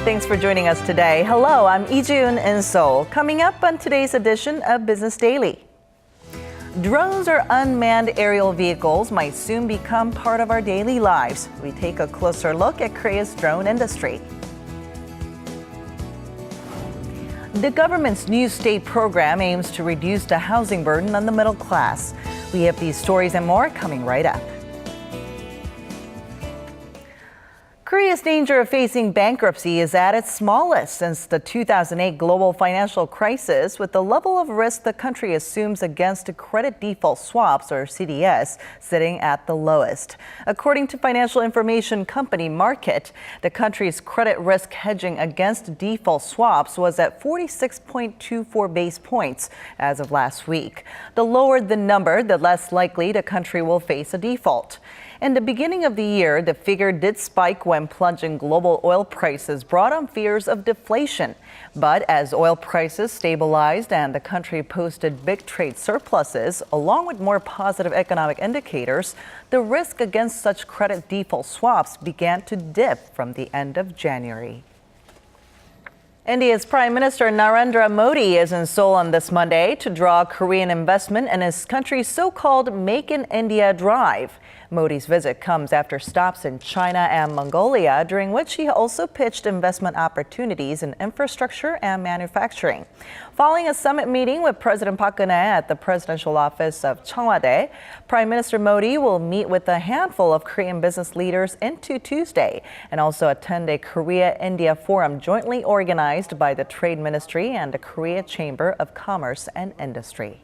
Thanks for joining us today. Hello, I'm Lee-Jun in Seoul. Coming up on today's edition of Business Daily. Drones or unmanned aerial vehicles might soon become part of our daily lives. We take a closer look at Korea's drone industry. The government's New Stay program aims to reduce the housing burden on the middle class. We have these stories and more coming right up. Korea's danger of facing bankruptcy is at its smallest since the 2008 global financial crisis, with the level of risk the country assumes against credit default swaps, or CDS, sitting at the lowest. According to financial information company Market, the country's credit risk hedging against default swaps was at 46.24 base points as of last week. The lower the number, the less likely the country will face a default. In the beginning of the year, the figure did spike when plunging global oil prices brought on fears of deflation. But as oil prices stabilized and the country posted big trade surpluses, along with more positive economic indicators, the risk against such credit default swaps began to dip from the end of January. India's Prime Minister Narendra Modi is in Seoul on this Monday to draw Korean investment in his country's so-called Make in India drive. Modi's visit comes after stops in China and Mongolia, during which he also pitched investment opportunities in infrastructure and manufacturing. Following a summit meeting with President Park Geun-hye at the presidential office of Cheongwade, Prime Minister Modi will meet with a handful of Korean business leaders into Tuesday and also attend a Korea-India forum jointly organized by the Trade Ministry and the Korea Chamber of Commerce and Industry.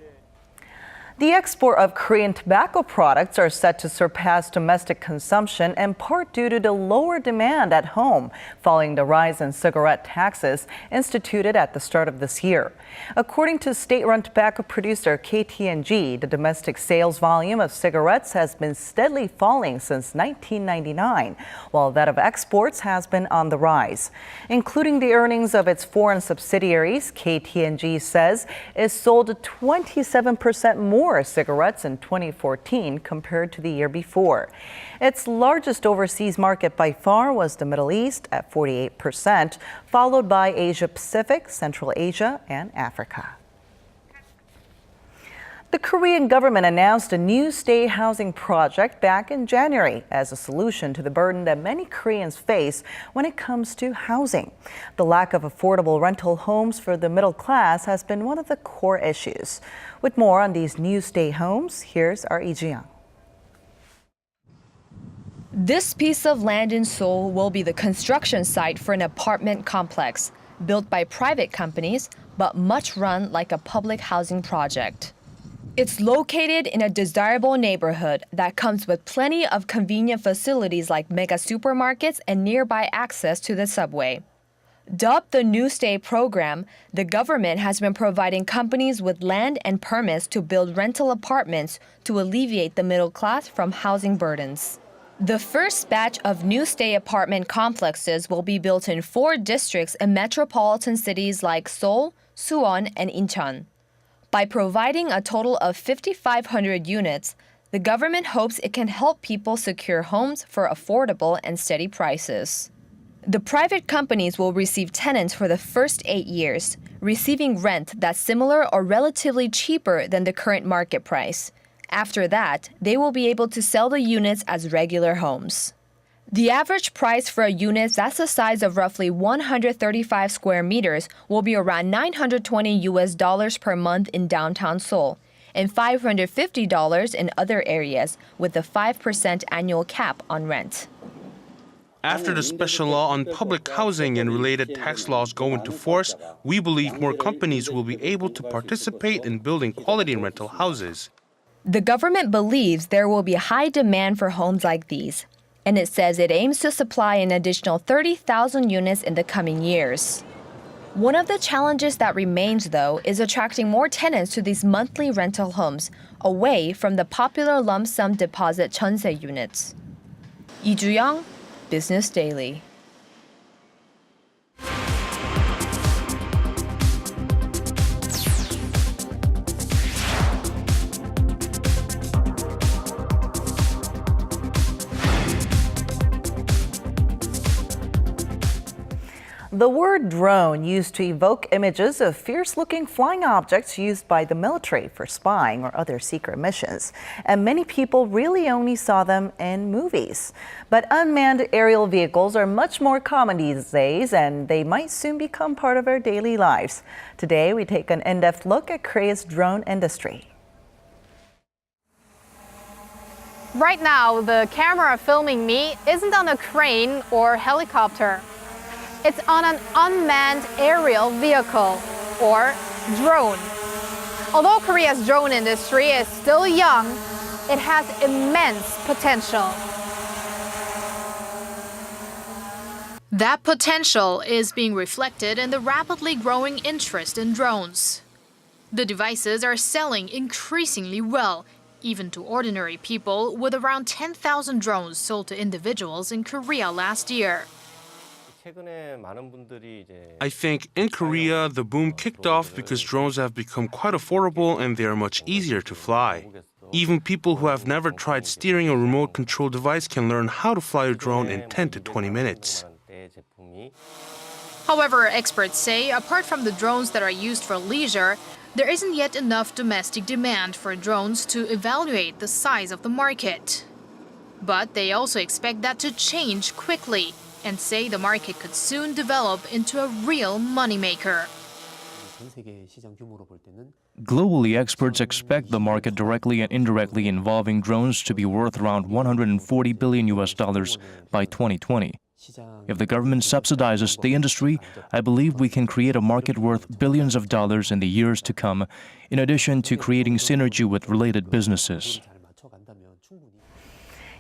The export of Korean tobacco products are set to surpass domestic consumption, in part due to the lower demand at home following the rise in cigarette taxes instituted at the start of this year. According to state-run tobacco producer KT&G, the domestic sales volume of cigarettes has been steadily falling since 1999, while that of exports has been on the rise. Including the earnings of its foreign subsidiaries, KT&G says it sold 27% more cigarettes in 2014 compared to the year before. Its largest overseas market by far was the Middle East at 48%, followed by Asia Pacific, Central Asia, and Africa. The Korean government announced a New Stay housing project back in January as a solution to the burden that many Koreans face when it comes to housing. The lack of affordable rental homes for the middle class has been one of the core issues. With more on these New Stay homes, here's our Lee Ji-young. This piece of land in Seoul will be the construction site for an apartment complex built by private companies, but much run like a public housing project. It's located in a desirable neighborhood that comes with plenty of convenient facilities like mega supermarkets and nearby access to the subway. Dubbed the New Stay program, the government has been providing companies with land and permits to build rental apartments to alleviate the middle class from housing burdens. The first batch of New Stay apartment complexes will be built in 4 districts in metropolitan cities like Seoul, Suwon, and Incheon. By providing a total of 5,500 units, the government hopes it can help people secure homes for affordable and steady prices. The private companies will receive tenants for the first 8 years, receiving rent that's similar or relatively cheaper than the current market price. After that, they will be able to sell the units as regular homes. The average price for a unit that's the size of roughly 135 square meters will be around $920 per month in downtown Seoul and $550 in other areas, with a 5% annual cap on rent. After the special law on public housing and related tax laws go into force, we believe more companies will be able to participate in building quality rental houses. The government believes there will be high demand for homes like these, and it says it aims to supply an additional 30,000 units in the coming years. One of the challenges that remains, though, is attracting more tenants to these monthly rental homes, away from the popular lump sum deposit jeonse units. Lee Ju-young, Business Daily. The word drone used to evoke images of fierce-looking flying objects used by the military for spying or other secret missions. And many people really only saw them in movies. But unmanned aerial vehicles are much more common these days, and they might soon become part of our daily lives. Today, we take an in-depth look at Korea's drone industry. Right now, the camera filming me isn't on a crane or helicopter. It's on an unmanned aerial vehicle, or drone. Although Korea's drone industry is still young, it has immense potential. That potential is being reflected in the rapidly growing interest in drones. The devices are selling increasingly well, even to ordinary people, with around 10,000 drones sold to individuals in Korea last year. I think in Korea, the boom kicked off because drones have become quite affordable and they are much easier to fly. Even people who have never tried steering a remote control device can learn how to fly a drone in 10 to 20 minutes. However, experts say apart from the drones that are used for leisure, there isn't yet enough domestic demand for drones to evaluate the size of the market. But they also expect that to change quickly and say the market could soon develop into a real moneymaker. Globally, experts expect the market directly and indirectly involving drones to be worth around $140 billion by 2020. If the government subsidizes the industry, I believe we can create a market worth billions of dollars in the years to come, in addition to creating synergy with related businesses.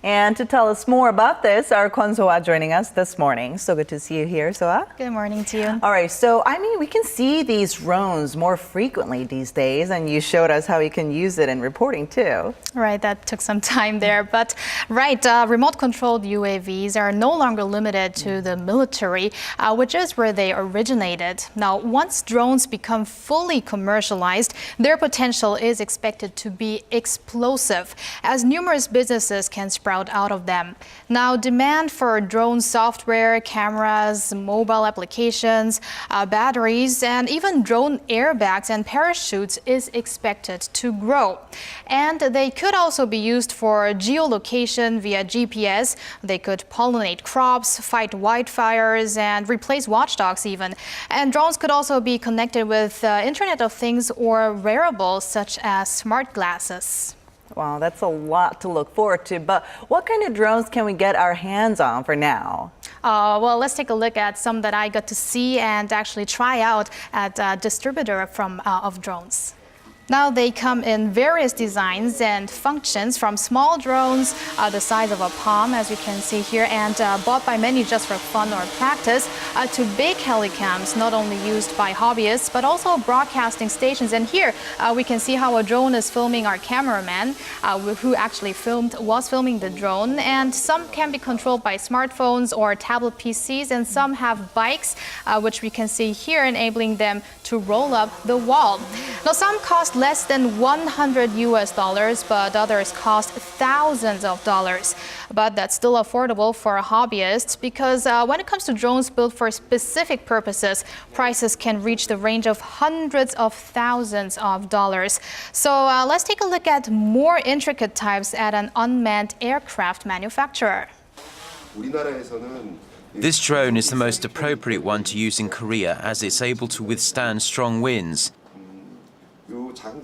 And to tell us more about this, our Kwon So-ah joining us this morning. So good to see you here, So-ah. Good morning to you. All right, so we can see these drones more frequently these days, and you showed us how you can use it in reporting too. Right, that took some time there. But remote-controlled UAVs are no longer limited to the military, which is where they originated. Now, once drones become fully commercialized, their potential is expected to be explosive, as numerous businesses can sprout out of them. Now, demand for drone software, cameras, mobile applications, batteries, and even drone airbags and parachutes is expected to grow. And they could also be used for geolocation via GPS. They could pollinate crops, fight wildfires, and replace watchdogs even. And drones could also be connected with Internet of Things or wearables such as smart glasses. Wow, that's a lot to look forward to. But what kind of drones can we get our hands on for now? Well, let's take a look at some that I got to see and actually try out at a distributor of drones. Now they come in various designs and functions, from small drones the size of a palm, as you can see here, and bought by many just for fun or practice, to big helicams, not only used by hobbyists, but also broadcasting stations. And here we can see how a drone is filming our cameraman, who actually was filming the drone. And some can be controlled by smartphones or tablet PCs, and some have bikes, which we can see here, enabling them to roll up the wall. Now, some cost less than $100, but others cost thousands of dollars. But that's still affordable for hobbyists, because when it comes to drones built for specific purposes, prices can reach the range of hundreds of thousands of dollars. So let's take a look at more intricate types at an unmanned aircraft manufacturer. This drone is the most appropriate one to use in Korea, as it's able to withstand strong winds.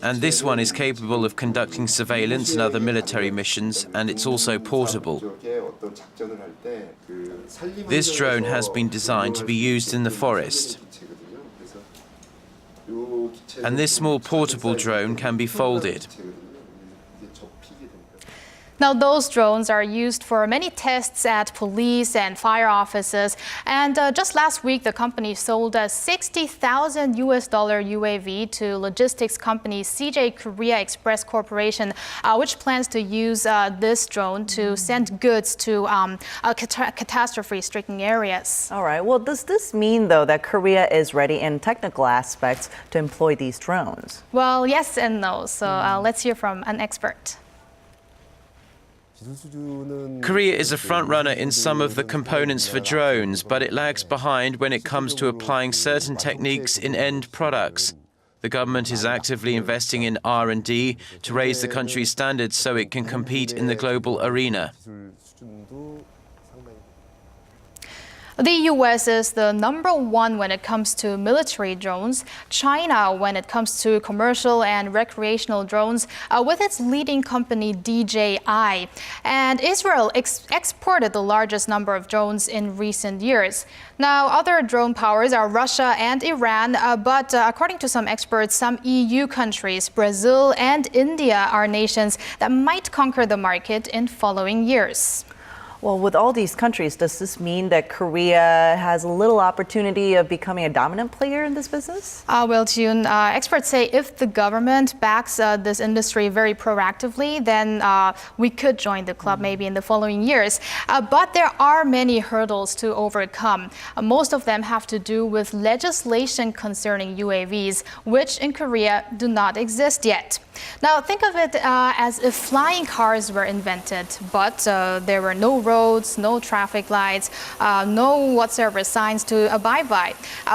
And this one is capable of conducting surveillance and other military missions, and it's also portable. This drone has been designed to be used in the forest. And this small portable drone can be folded. Now, those drones are used for many tests at police and fire offices. And just last week, the company sold a $60,000 UAV to logistics company CJ Korea Express Corporation, which plans to use this drone to send goods to catastrophe-stricken areas. All right. Well, does this mean, though, that Korea is ready in technical aspects to employ these drones? Well, yes and no. So let's hear from an expert. Korea is a frontrunner in some of the components for drones, but it lags behind when it comes to applying certain techniques in end products. The government is actively investing in R&D to raise the country's standards so it can compete in the global arena. The U.S. is the #1 when it comes to military drones, China when it comes to commercial and recreational drones with its leading company DJI, and Israel exported the largest number of drones in recent years. Now, other drone powers are Russia and Iran, but according to some experts, some EU countries, Brazil and India are nations that might conquer the market in following years. Well, with all these countries, does this mean that Korea has a little opportunity of becoming a dominant player in this business? Well, June, experts say if the government backs this industry very proactively, then we could join the club maybe in the following years. But there are many hurdles to overcome. Most of them have to do with legislation concerning UAVs, which in Korea do not exist yet. Now, think of it as if flying cars were invented, but there were no roads, no traffic lights, no whatsoever signs to abide by.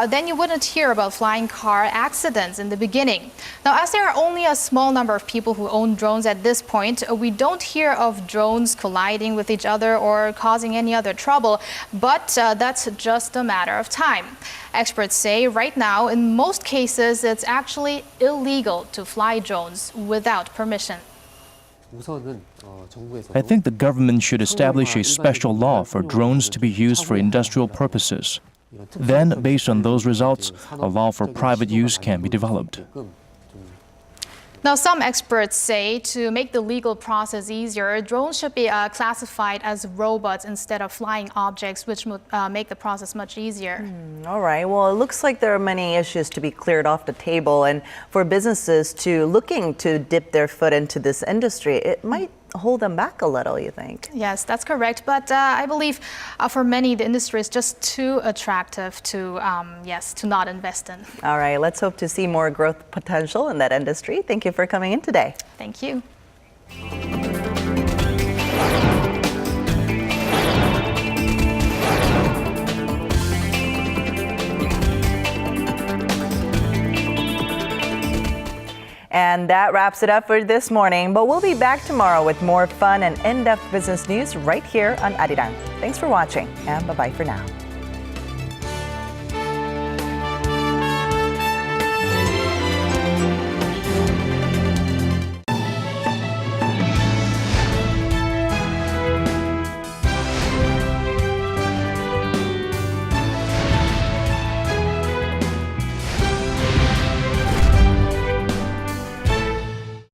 Then you wouldn't hear about flying car accidents in the beginning. Now, as there are only a small number of people who own drones at this point, we don't hear of drones colliding with each other or causing any other trouble, but that's just a matter of time. Experts say right now, in most cases, it's actually illegal to fly drones without permission. I think the government should establish a special law for drones to be used for industrial purposes. Then, based on those results, a law for private use can be developed. Now, some experts say to make the legal process easier, drones should be classified as robots instead of flying objects, which would make the process much easier. All right. Well, it looks like there are many issues to be cleared off the table. And for businesses looking to dip their foot into this industry, it might hold them back a little, you think? Yes, that's correct. But I believe for many, the industry is just too attractive to not invest in. All right. Let's hope to see more growth potential in that industry. Thank you for coming in today. Thank you. And that wraps it up for this morning. But we'll be back tomorrow with more fun and in-depth business news right here on Arirang. Thanks for watching, and bye-bye for now.